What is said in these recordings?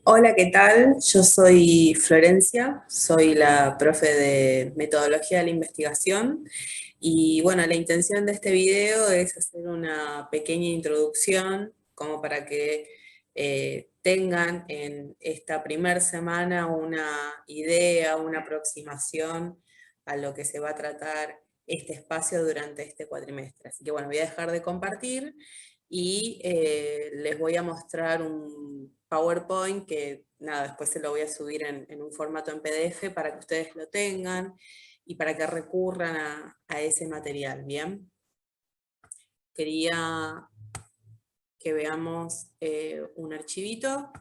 Hola, ¿qué tal? Yo soy Florencia, soy la profe de metodología de la investigación y bueno, la intención de este video es hacer una pequeña introducción como para que tengan en esta primera semana una idea, una aproximación a lo que se va a tratar este espacio durante este cuatrimestre. Así que bueno, voy a dejar de compartir y les voy a mostrar un PowerPoint que nada, después se lo voy a subir en un formato en PDF para que ustedes lo tengan y para que recurran a ese material, ¿bien? Quería que veamos un archivito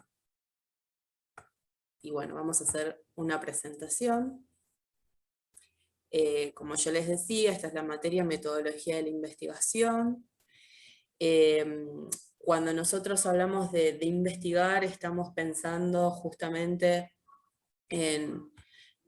y bueno, vamos a hacer una presentación. Como yo les decía, esta es la materia metodología de la investigación. Eh, Cuando nosotros hablamos de investigar, estamos pensando justamente en,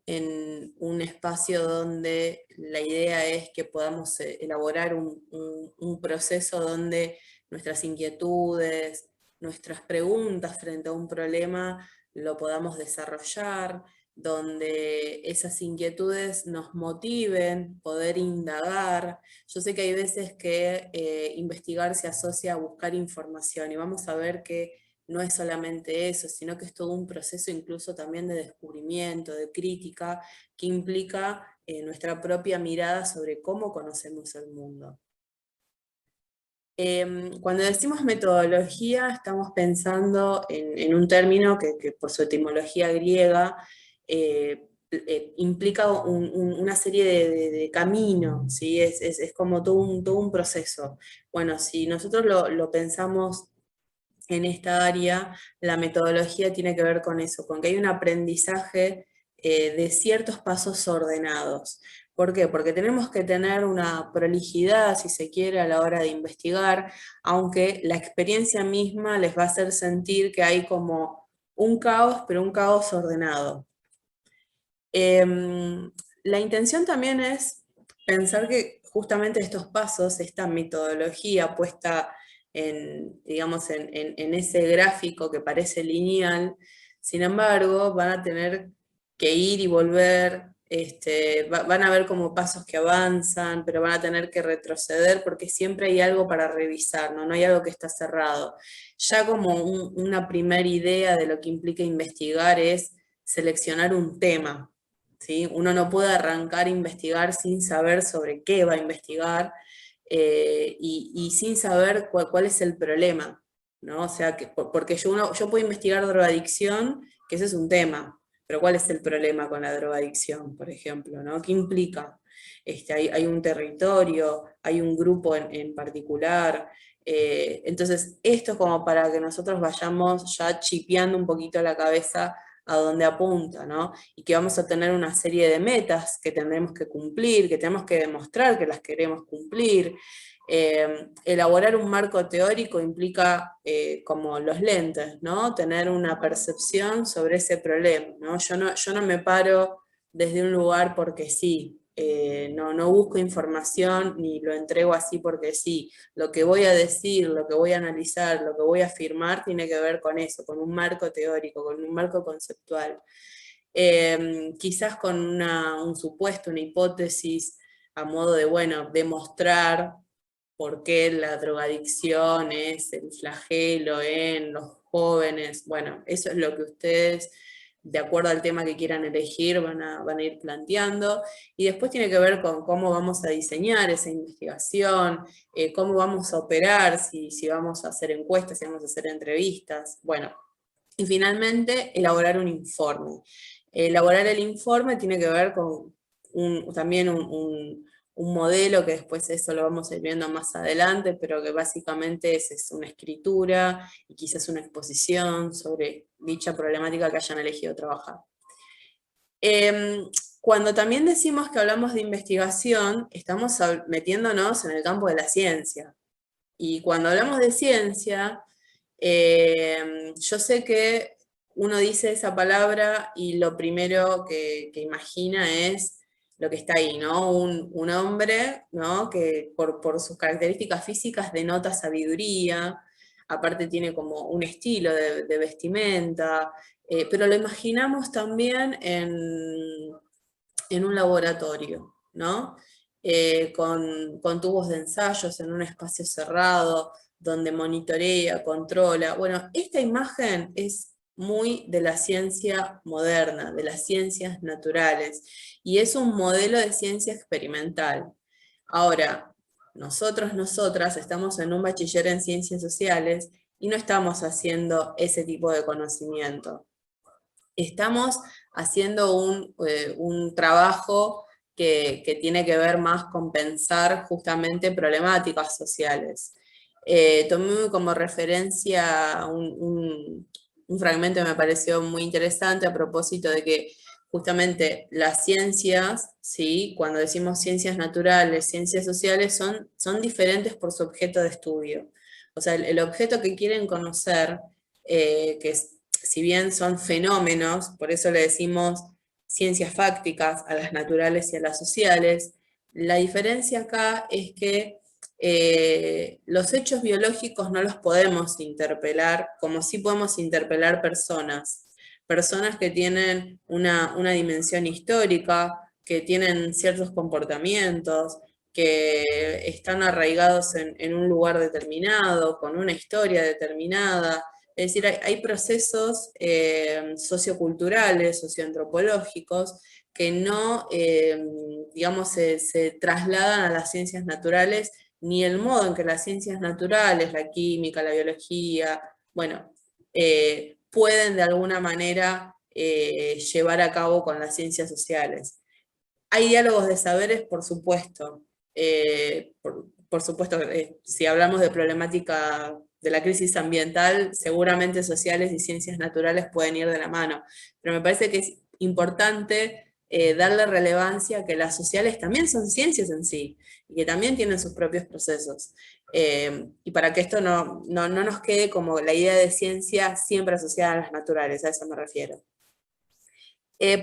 en un espacio donde la idea es que podamos elaborar un proceso donde nuestras inquietudes, nuestras preguntas frente a un problema lo podamos desarrollar, donde esas inquietudes nos motiven, poder indagar. Yo sé que hay veces que investigar se asocia a buscar información y vamos a ver que no es solamente eso, sino que es todo un proceso incluso también de descubrimiento, de crítica, que implica nuestra propia mirada sobre cómo conocemos el mundo. Cuando decimos metodología, estamos pensando en un término que por su etimología griega implica una serie de caminos, ¿sí? Es como todo un proceso. Bueno, si nosotros lo pensamos en esta área, la metodología tiene que ver con eso, con que hay un aprendizaje de ciertos pasos ordenados. ¿Por qué? Porque tenemos que tener una prolijidad, si se quiere, a la hora de investigar, aunque la experiencia misma les va a hacer sentir que hay como un caos, pero un caos ordenado. La intención también es pensar que justamente estos pasos, esta metodología puesta digamos, en ese gráfico que parece lineal, sin embargo, van a tener que ir y volver, van a ver como pasos que avanzan, pero van a tener que retroceder porque siempre hay algo para revisar, ¿no? No hay algo que está cerrado. Ya como una primera idea de lo que implica investigar es seleccionar un tema, ¿sí? Uno no puede arrancar a investigar sin saber sobre qué va a investigar y sin saber cuál es el problema, ¿no? O sea, porque yo puedo investigar drogadicción, que ese es un tema, pero ¿cuál es el problema con la drogadicción, por ejemplo, ¿no? ¿Qué implica? Hay un territorio, hay un grupo en particular. Entonces, esto es como para que nosotros vayamos ya chipeando un poquito la cabeza a dónde apunta, ¿no? Y que vamos a tener una serie de metas que tendremos que cumplir, que tenemos que demostrar que las queremos cumplir. Elaborar un marco teórico implica como los lentes, ¿no? Tener una percepción sobre ese problema, ¿no? Yo no me paro desde un lugar porque sí, no busco información ni lo entrego así porque sí. Lo que voy a decir, lo que voy a analizar, lo que voy a afirmar tiene que ver con eso, con un marco teórico, con un marco conceptual. Quizás con un supuesto, una hipótesis a modo de, bueno, demostrar por qué la drogadicción es el flagelo en los jóvenes. Bueno, eso es lo que ustedes, de acuerdo al tema que quieran elegir, van a ir planteando. Y después tiene que ver con cómo vamos a diseñar esa investigación, cómo vamos a operar, si vamos a hacer encuestas, si vamos a hacer entrevistas. Bueno, y finalmente, elaborar un informe. Elaborar el informe tiene que ver con también un modelo que después eso lo vamos a ir viendo más adelante, pero que básicamente es una escritura y quizás una exposición sobre dicha problemática que hayan elegido trabajar. Cuando también decimos que hablamos de investigación, estamos metiéndonos en el campo de la ciencia. Y cuando hablamos de ciencia, yo sé que uno dice esa palabra y lo primero que imagina es lo que está ahí, ¿no? Un hombre, ¿no? Que por sus características físicas denota sabiduría. aparte tiene como un estilo de vestimenta, pero lo imaginamos también en un laboratorio, ¿no? Con tubos de ensayos en un espacio cerrado, donde monitorea, controla. Bueno, esta imagen es muy de la ciencia moderna, de las ciencias naturales, y es un modelo de ciencia experimental. Ahora, nosotras estamos en un bachiller en ciencias sociales y no estamos haciendo ese tipo de conocimiento. Estamos haciendo un trabajo que tiene que ver más con pensar justamente problemáticas sociales. Tomé como referencia un fragmento que me pareció muy interesante a propósito de que justamente las ciencias, ¿sí? Cuando decimos ciencias naturales, ciencias sociales, son diferentes por su objeto de estudio. O sea, el objeto que quieren conocer, que es, si bien son fenómenos, por eso le decimos ciencias fácticas a las naturales y a las sociales, la diferencia acá es que los hechos biológicos no los podemos interpelar como sí podemos interpelar personas que tienen una dimensión histórica, que tienen ciertos comportamientos, que están arraigados en un lugar determinado, con una historia determinada. Es decir, hay procesos socioculturales, socioantropológicos, que no, digamos, se trasladan a las ciencias naturales, ni el modo en que las ciencias naturales, la química, la biología, bueno, pueden de alguna manera llevar a cabo con las ciencias sociales. Hay diálogos de saberes, por supuesto. Por supuesto, si hablamos de problemática de la crisis ambiental, seguramente sociales y ciencias naturales pueden ir de la mano. Pero me parece que es importante darle relevancia a que las sociales también son ciencias en sí, y que también tienen sus propios procesos. Y para que esto no nos quede como la idea de ciencia siempre asociada a las naturales, a eso me refiero.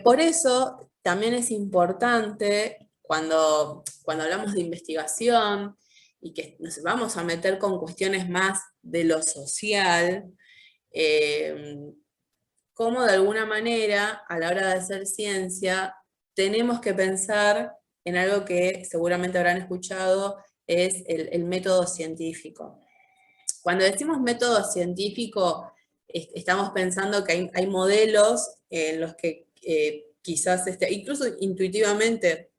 Por eso también es importante cuando hablamos de investigación y que nos vamos a meter con cuestiones más de lo social, cómo de alguna manera a la hora de hacer ciencia tenemos que pensar en algo que seguramente habrán escuchado, es el método científico. Cuando decimos método científico, estamos pensando que hay modelos en los que quizás, incluso intuitivamente,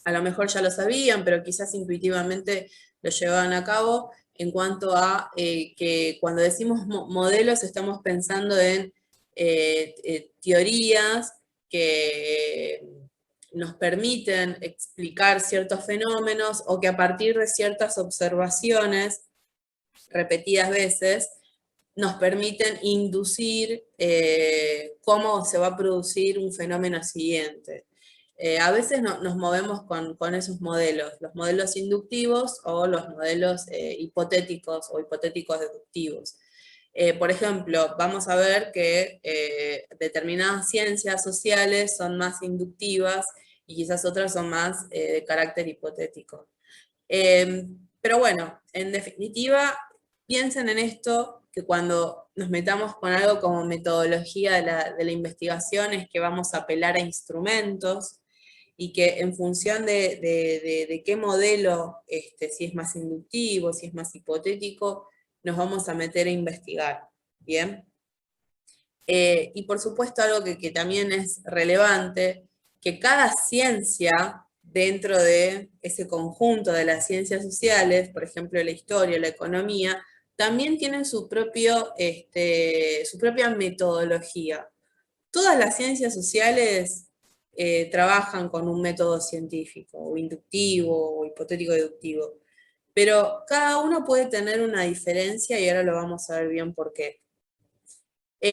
a lo mejor ya lo sabían, pero quizás intuitivamente lo llevaban a cabo, en cuanto a que cuando decimos modelos estamos pensando en teorías que nos permiten explicar ciertos fenómenos o que a partir de ciertas observaciones repetidas veces, nos permiten inducir cómo se va a producir un fenómeno siguiente. A veces nos movemos con esos modelos, los modelos inductivos o los modelos hipotéticos o hipotéticos deductivos. Por ejemplo, vamos a ver que determinadas ciencias sociales son más inductivas y quizás otras son más de carácter hipotético. Pero bueno, en definitiva, piensen en esto, que cuando nos metamos con algo como metodología de la investigación es que vamos a apelar a instrumentos y que en función de qué modelo, si es más inductivo, si es más hipotético, nos vamos a meter a investigar, ¿bien? Y por supuesto algo que también es relevante, que cada ciencia dentro de ese conjunto de las ciencias sociales, por ejemplo la historia, la economía, también tienen su propia metodología. Todas las ciencias sociales trabajan con un método científico, o inductivo, o hipotético-deductivo, pero cada uno puede tener una diferencia y ahora lo vamos a ver bien por qué.